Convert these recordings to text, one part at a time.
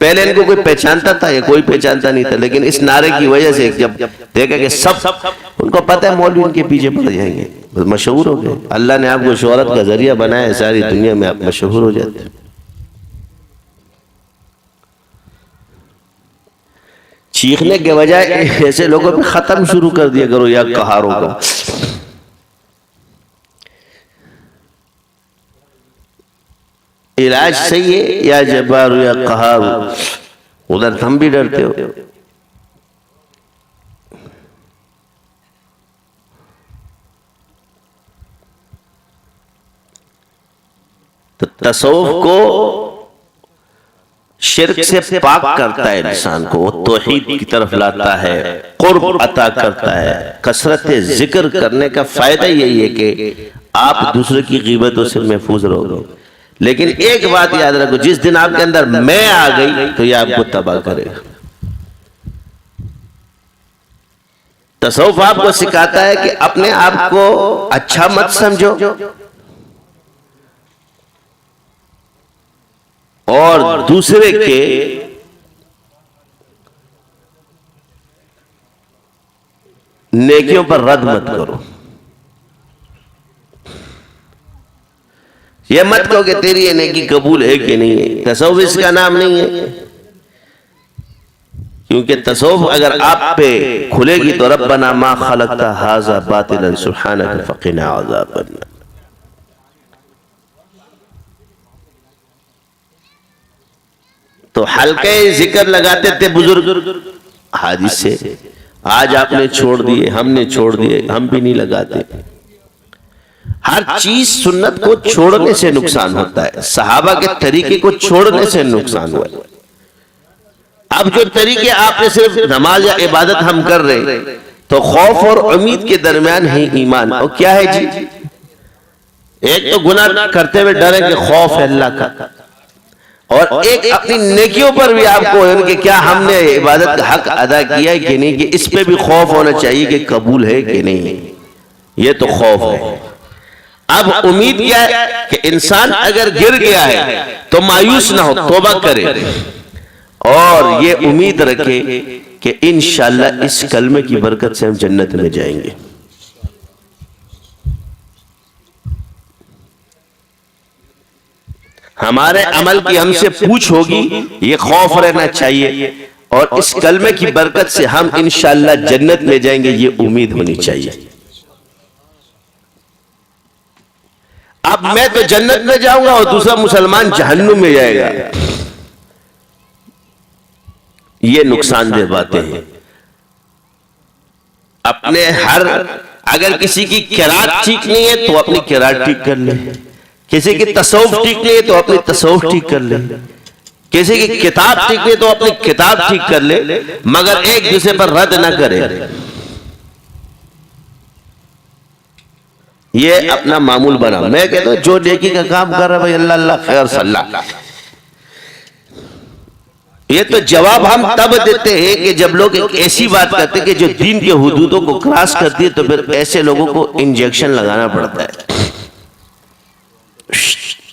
پہلے ان کو کوئی پہچانتا تھا یا کوئی پہچانتا نہیں تھا، لیکن اس نعرے کی وجہ سے جب دیکھا کہ سب ان کو پتہ ہے مولوی ان کے پیچھے پڑ جائیں گے، مشہور ہو گئے. اللہ نے آپ کو شہرت کا ذریعہ بنایا ہے، ساری دنیا میں آپ مشہور ہو جاتے ہیں. چیخنے کے بجائے ایسے لوگوں پہ ختم شروع کر دیا کرو یا قہاروں کا. علاج صحیح ہے، یا جبار یا قہار، ادھر ہم بھی ڈرتے ہو. تو تصوف کو شرک سے پاک کرتا ہے انسان کو، وہ توحید کی طرف لاتا ہے، قرب عطا کرتا ہے. کثرت ذکر کرنے کا فائدہ یہی ہے کہ آپ دوسرے کی غیبتوں سے محفوظ رہو گے. لیکن ایک بات یاد رکھو، جس دن آپ کے اندر میں آ گئی تو یہ آپ کو تباہ کرے گا. تصوف آپ کو سکھاتا ہے کہ اپنے آپ کو اچھا مت سمجھو اور دوسرے کے نیکیوں پر رد مت کرو. یہ مت کہو کہ تیری یہ نیکی قبول ہے کہ نہیں ہے. تصوف اس کا نام نہیں ہے، کیونکہ تصوف اگر آپ پہ کھلے گی تو ربنا ما خلقت ھذا باطلا سبحانک فقنا عذاب النار. تو حلقے ذکر لگاتے تھے بزرگ حدیث سے، آج آپ نے چھوڑ دیے، ہم نے چھوڑ دیے، ہم بھی نہیں لگاتے. ہر چیز سنت کو چھوڑنے سے نقصان ہوتا ہے، صحابہ کے طریقے کو چھوڑنے سے نقصان ہوا ہے. اب جو طریقے آپ نے صرف نماز یا عبادت ہم کر رہے تو خوف اور امید کے درمیان ہی ایمان. اور کیا ہے جی؟ ایک تو گناہ کرتے ہوئے ڈرے کہ خوف ہے اللہ کا، اور ایک اپنی نیکیوں پر بھی آپ کو کہ کیا ہم نے عبادت کا حق ادا کیا ہے کہ نہیں، کہ اس پہ بھی خوف ہونا چاہیے کہ قبول ہے کہ نہیں. یہ تو خوف ہے. اب امید کیا ہے کہ انسان اگر گر گیا ہے تو مایوس نہ ہو، توبہ کرے اور یہ امید رکھے کہ انشاءاللہ اس کلمے کی برکت سے ہم جنت میں جائیں گے. ہمارے عمل کی ہم سے پوچھ ہوگی، یہ خوف رہنا چاہیے، اور اس کلمے کی برکت سے ہم انشاءاللہ جنت میں جائیں گے، یہ امید ہونی چاہیے. اب میں تو جنت میں جاؤں گا اور دوسرا مسلمان جہنم میں جائے گا، یہ نقصان دہ باتیں ہیں. اپنے اگر کسی کی قرات ٹھیک نہیں ہے تو اپنی قرات ٹھیک کر لے، کسی کی تصوف ٹھیک نہیں ہے تو اپنی تصوف ٹھیک کر لے، کسی کی کتاب ٹھیک نہیں تو اپنی کتاب ٹھیک کر لے، مگر ایک دوسرے پر رد نہ کرے. یہ اپنا معمول بنا. میں کہتا ہوں جو نیکی کا کام کر رہا ہے بھائی اللہ اللہ خیر صلی اللہ. یہ تو جواب ہم تب دیتے ہیں کہ جب لوگ ایک ایسی بات کرتے ہیں کہ جو دین کے حدودوں کو کراس کرتی ہے، تو پھر ایسے لوگوں کو انجیکشن لگانا پڑتا ہے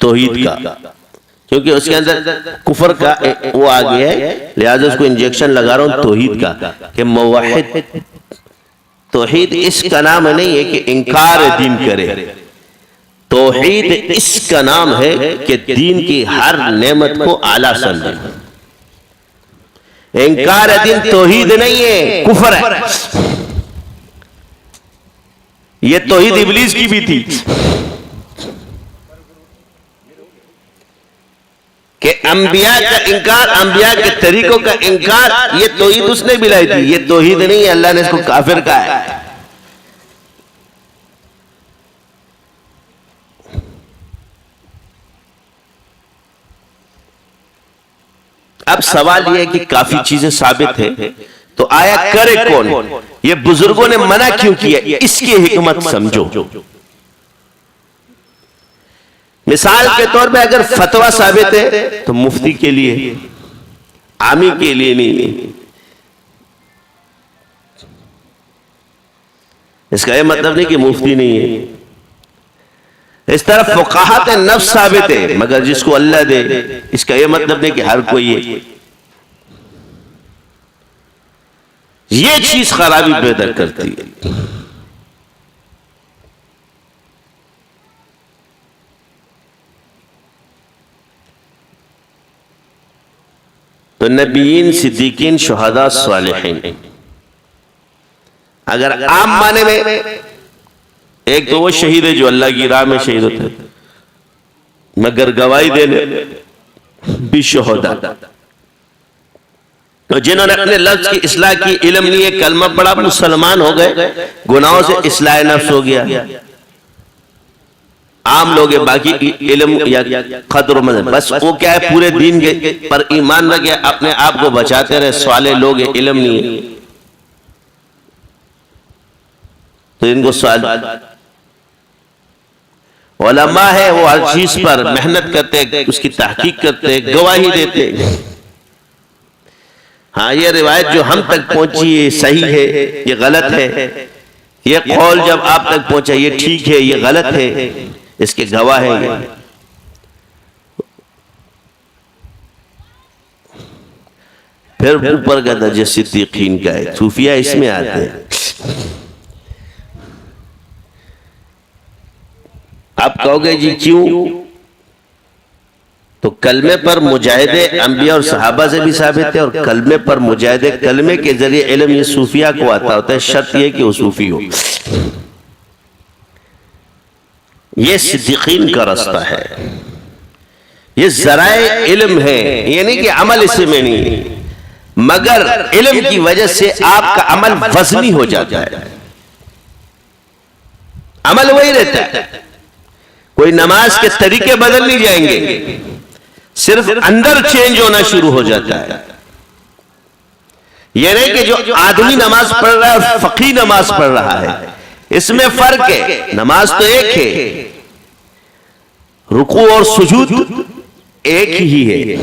توحید کا، کیونکہ اس کے اندر کفر کا وہ آ گیا ہے، لہذا اس کو انجیکشن لگا رہا ہوں توحید کا کہ موحد. توحید اس کا نام نہیں ہے کہ انکار دین کرے، توحید اس کا نام ہے کہ دین کی ہر نعمت کو اعلیٰ سمجھے. انکار دین توحید نہیں ہے، کفر ہے. یہ توحید ابلیس کی بھی تھی کہ انبیاء کا انکار، انبیاء کے طریقوں کا انکار، یہ توحید اس نے بھی لائی تھی. یہ توحید نہیں ہے، اللہ نے اس کو کافر کہا ہے. اب سوال یہ ہے کہ کافی چیزیں ثابت ہیں تو آیا کرے کون؟ یہ بزرگوں نے منع کیوں کیا؟ اس کی حکمت سمجھو. مثال کے طور پہ اگر فتویٰ ثابت ہے تو مفتی کے لیے، عامی کے لیے نہیں. اس کا یہ مطلب نہیں کہ مفتی نہیں ہے. اس طرح فقاہت نفس ثابت ہے مگر جس کو اللہ دے، اس کا یہ مطلب نہیں کہ ہر کوئی ہے. یہ چیز خرابی پیدا کرتی ہے. تو نبیین، صدیقین، شہداء، صالحین، اگر عام معنی میں ایک تو وہ شہید ہے جو اللہ کی راہ میں شہید ہوتے ہیں، مگر گواہی دینے بھی شہداء. تو جنہوں نے اپنے لفظ کی اصلاح کی، علم لیے، کلمہ پڑھا، مسلمان ہو گئے، گناہوں سے اصلاح نفس ہو گیا. عام لوگ ہیں، باقی علم یا قدر و مزن، بس وہ کیا ہے، پورے دین کے پر ایمان رکھے، اپنے آپ کو بچاتے رہے، صالح لوگ ہیں، علم نہیں ہے تو ان کو صالح. علماء ہے، وہ ہر چیز پر محنت کرتے، اس کی تحقیق کرتے، گواہی دیتے. ہاں یہ روایت جو ہم تک پہنچی ہے صحیح ہے، یہ غلط ہے، یہ قول جب آپ تک پہنچا یہ ٹھیک ہے، یہ غلط ہے، اس کے گواہ ہیں یہ. پھر اوپر کا درجہ صدیقین کا ہے. صوفیہ اس میں آتے ہیں. آپ کہو گے جی کیوں؟ تو کلمے پر مجاہدے انبیاء اور صحابہ سے بھی ثابت ہے، اور کلمے پر مجاہدے کلمے کے ذریعے علم یہ صوفیہ کو آتا ہوتا ہے، شرط یہ کہ وہ صوفی ہو. یہ صدیقین کا راستہ ہے، یہ ذرائع علم ہے، یہ نہیں کہ عمل اس میں نہیں، مگر علم کی وجہ سے آپ کا عمل وزنی ہو جاتا ہے. عمل وہی رہتا ہے، کوئی نماز کے طریقے بدل نہیں جائیں گے، صرف اندر چینج ہونا شروع ہو جاتا ہے. یہ نہیں کہ جو آدمی نماز پڑھ رہا ہے اور فقیہ نماز پڑھ رہا ہے، اس میں فرق ہے. نماز تو ایک ہے، رکوع اور سجود ایک ہی ہے،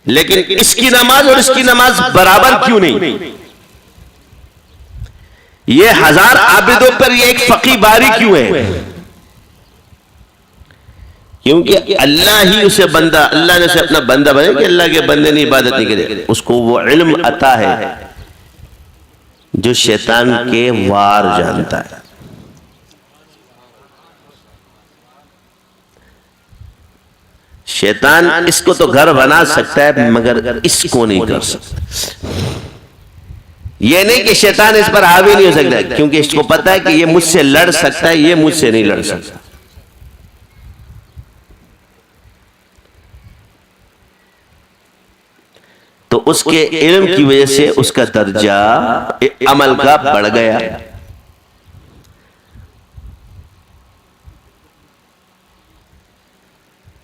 لیکن اس کی نماز اور اس کی نماز برابر کیوں نہیں؟ یہ 1000 عابدوں پر یہ ایک فقیہ باری کیوں ہے؟ کیونکہ اللہ ہی اسے بندہ، اللہ نے اسے اپنا بندہ بنے کہ اللہ کے بندے نے عبادت نہیں کرے. اس کو وہ علم عطا ہے جو شیطان کے وار جانتا ہے. شیطان اس کو تو گھر بنا سکتا ہے مگر اس کو نہیں کر سکتا. یہ نہیں کہ شیطان اس پر حاوی نہیں ہو سکتا، کیونکہ اس کو پتا ہے کہ یہ مجھ سے لڑ سکتا ہے، یہ مجھ سے نہیں لڑ سکتا. تو اس کے علم کی وجہ سے اس کا درجہ عمل کا بڑھ گیا.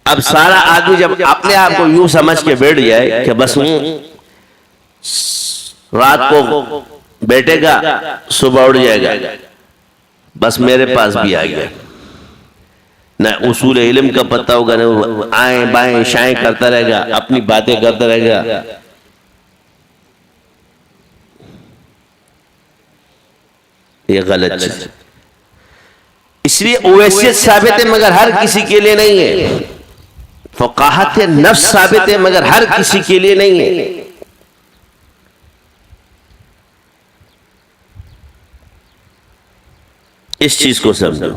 اب سارا آدمی جب اپنے آپ کو یوں سمجھ کے بیٹھ جائے کہ بس رات کو بیٹھے گا، صبح اٹھ جائے گا، بس میرے پاس بھی آ گیا، نہ اصول علم کا پتہ ہوگا، نہ آئیں بائیں شائیں کرتا رہے گا، اپنی باتیں کرتا رہے گا. یہ غلط چیز. اس لیے اویسیت ثابت ہے مگر ہر کسی کے لیے نہیں ہے، فقاہت نفس ثابت ہے مگر ہر کسی کے لیے نہیں ہے. اس چیز کو سمجھو.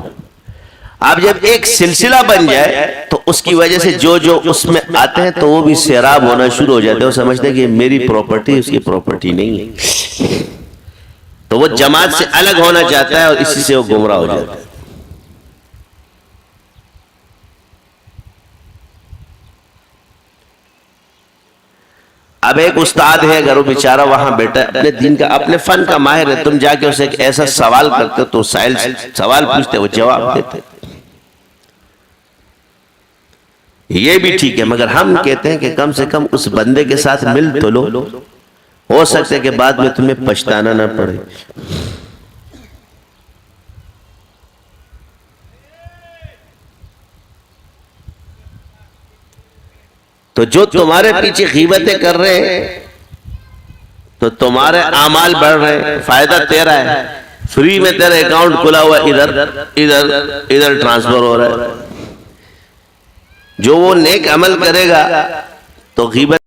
اب جب ایک سلسلہ بن جائے تو اس کی وجہ سے جو جو اس میں آتے ہیں تو وہ بھی سیراب ہونا شروع ہو جاتے ہیں، وہ سمجھتے ہیں کہ میری پراپرٹی اس کی پراپرٹی نہیں ہے، تو وہ جماعت سے الگ ہونا چاہتا ہے اور اسی سے وہ گمراہ ہو جاتا ہے. اب ایک استاد ہے، اگر وہ بیچارہ وہاں بیٹھا ہے، اپنے دین کا، اپنے فن کا ماہر ہے، تم جا کے اسے ایک ایسا سوال کرتے تو سوال پوچھتے، وہ جواب دیتے، یہ بھی ٹھیک ہے. مگر ہم کہتے ہیں کہ کم سے کم اس بندے کے ساتھ مل تو لو، ہو سکتا ہے کہ بعد میں تمہیں پچھتانا نہ پڑے. تو جو تمہارے پیچھے غیبتیں کر رہے ہیں تو تمہارے اعمال بڑھ رہے ہیں، فائدہ تیرا ہے، فری میں تیرا اکاؤنٹ کھلا ہوا، ادھر ٹرانسفر ہو رہا ہے. جو وہ نیک عمل کرے گا تو غیبت